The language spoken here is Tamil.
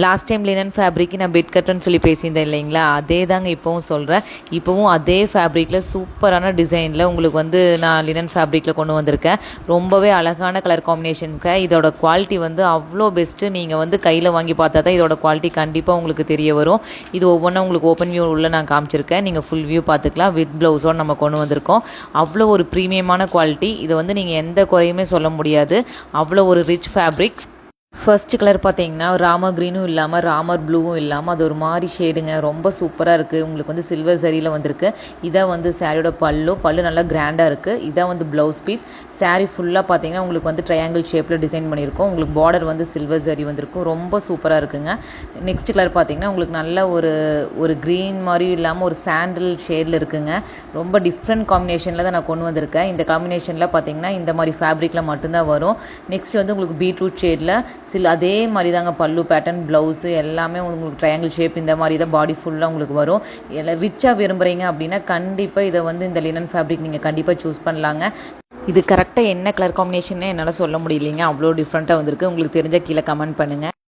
லாஸ்ட் டைம் லினன் ஃபேப்ரிக்கு நான் பெட் கட்டுன்னு சொல்லி பேசியிருந்தேன் இல்லைங்களா, அதே தாங்க இப்போவும் சொல்கிறேன். இப்போவும் அதே ஃபேப்ரிக்கில் சூப்பரான டிசைனில் உங்களுக்கு வந்து நான் லினன் ஃபேப்ரிக்கில் கொண்டு வந்திருக்கேன். ரொம்பவே அழகான கலர் காம்பினேஷனுக்கு இதோட குவாலிட்டி வந்து அவ்வளோ பெஸ்ட்டு. நீங்கள் வந்து கையில் வாங்கி பார்த்தா தான் இதோட குவாலிட்டி கண்டிப்பாக உங்களுக்கு தெரிய வரும். இது ஒவ்வொன்றும் உங்களுக்கு ஓப்பன் வியூ உள்ள நான் காமிச்சிருக்கேன். நீங்கள் ஃபுல் வியூ பார்த்துக்கலாம். வித் ப்ளவுஸோடு நம்ம கொண்டு வந்திருக்கோம். அவ்வளோ ஒரு ப்ரீமியமான குவாலிட்டி. இதை வந்து நீங்கள் எந்த குறையுமே சொல்ல முடியாது. அவ்வளோ ஒரு ரிச் ஃபேப்ரிக். ஃபர்ஸ்ட் கலர் பார்த்தீங்கன்னா ராமர் க்ரீனும் இல்லாமல் ராமர் ப்ளூவும் இல்லாமல் அது ஒரு மாதிரி ஷேடுங்க. ரொம்ப சூப்பராக இருக்குது. உங்களுக்கு வந்து சில்வர் சரியில் வந்திருக்கு. இதான் வந்து சாரியோட பல்லு நல்லா கிராண்டாக இருக்குது. இதான் வந்து ப்ளவுஸ் பீஸ். சாரீ ஃபுல்லாக பார்த்தீங்கன்னா உங்களுக்கு வந்து ட்ரையாங்கிள் ஷேப்பில் டிசைன் பண்ணியிருக்கோம். உங்களுக்கு பார்டர் வந்து சில்வர் சரி வந்திருக்கும். ரொம்ப சூப்பராக இருக்குங்க. நெக்ஸ்ட் கலர் பார்த்தீங்கன்னா உங்களுக்கு நல்ல ஒரு க்ரீன் மாதிரி இல்லாமல் ஒரு சாண்டில் ஷேடில் இருக்குங்க. ரொம்ப டிஃப்ரெண்ட் காம்பினேஷனில் தான் நான் கொண்டு வந்திருக்கேன். இந்த காம்பினேஷனில் பார்த்தீங்கன்னா இந்த மாதிரி ஃபேப்ரிக்கில் மட்டும்தான் வரும். நெக்ஸ்ட் வந்து உங்களுக்கு பீட்ரூட் ஷேடில் அதே மாதிரி தாங்க பல்லு பேட்டர்ன், ப்ளவுஸு எல்லாமே உங்களுக்கு ட்ரையாங்கிள் ஷேப் இந்த மாதிரி தான் பாடி ஃபுல்லாக உங்களுக்கு வரும். எல்லாம் ரிச்சாக விரும்புகிறீங்க அப்படின்னா கண்டிப்பாக இதை வந்து இந்த லினன் ஃபேப்ரிக் நீங்கள் கண்டிப்பாக சூஸ் பண்ணலாங்க. இது கரெக்டாக என்ன கலர் காம்பினேஷன்னு என்னால் சொல்ல முடியலைங்க. அவ்வளோ டிஃப்ரெண்ட்டாக வந்திருக்கு. உங்களுக்கு தெரிஞ்ச கீழே கமெண்ட் பண்ணுங்கள்.